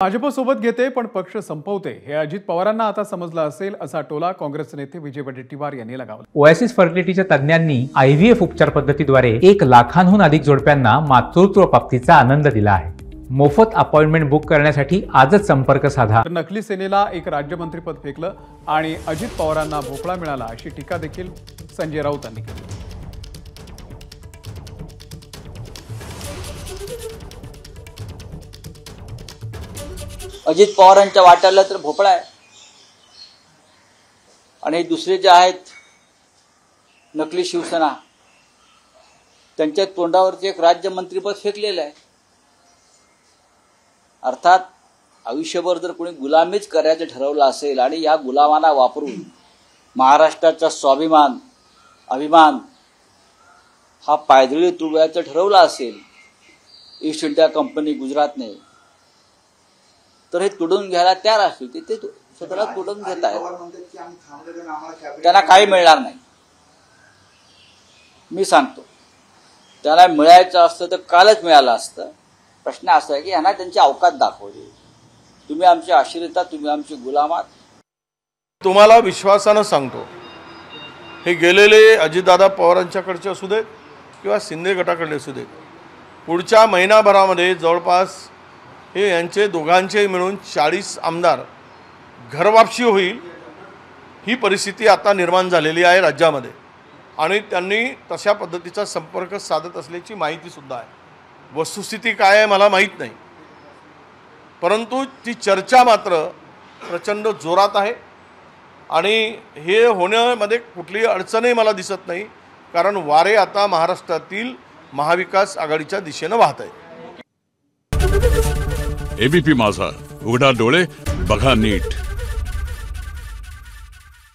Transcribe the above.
भाजपसोबत घेते पण पक्ष संपवते हे अजित पवारांना आता समजलं असेल असा टोला काँग्रेस नेते विजय वडेट्टीवार यांनी लगावला। ओएसिस फर्टिलिटीच्या तज्ञांनी आयव्हीएफ उपचार पद्धतीद्वारे 1 लाखांहून अधिक जोडप्यांना मातृत्व प्राप्तीचा आनंद दिला आहे। मोफत अपॉइंटमेंट बुक करण्यासाठी आजच संपर्क साधा। नकली सेनेला एक राज्यमंत्रीपद फेकलं आणि अजित पवारांना भोपळा मिळाला अशी टीका देखील संजय राऊत यांनी केली। अजित पवारांच्या वाट्याला तर भोपळा आहे आणि दुसरे जे आहेत नकली शिवसेना त्यांच्या तोंडावरती एक राज्यमंत्रीपद फेकलेलं आहे। अर्थात आयुष्यभर जर कोणी गुलामीच करायचं ठरवलं असेल आणि या गुलामांना वापरून महाराष्ट्राचा स्वाभिमान अभिमान हा पायदळी तुडवायचं ठरवलं असेल ईस्ट इंडिया कंपनी गुजरातने, तर हे तुडून घ्यायला तयार असतील ते स्वतःला तुडून घेत आहेत। त्यांना काही मिळणार नाही। मी सांगतो त्यांना मिळायचं असतं तर कालच मिळालं असतं। प्रश्न असा आहे की यांना त्यांची अवकात दाखवली। तुम्ही आमचे आश्रिता, तुम्ही आमचे गुलाम आहात। तुम्हाला विश्वासानं सांगतो, हे गेलेले अजितदादा पवारांच्याकडचे असू देत किंवा शिंदे गटाकडे असू देत, पुढच्या महिनाभरामध्ये जवळपास हे यांचे दोघांचे मिळून 40 आमदार घरवापसी होईल ही परिस्थिती आता निर्माण झालेली आहे राज्यामध्ये। आणि त्यांनी तशा पद्धतीचा संपर्क साधत असल्याची माहिती सुद्धा आहे। वस्तुस्थिती काय आहे मला माहीत नाही, परंतु ती चर्चा मात्र प्रचंड जोरात आहे आणि हे होण्यामध्ये कुठलीही अडचणही मला दिसत नाही, कारण वारे आता महाराष्ट्रातील महाविकास आघाडीच्या दिशेने वाहत आहे। एबीपी माझा, उघडा डोळे बघा नीट।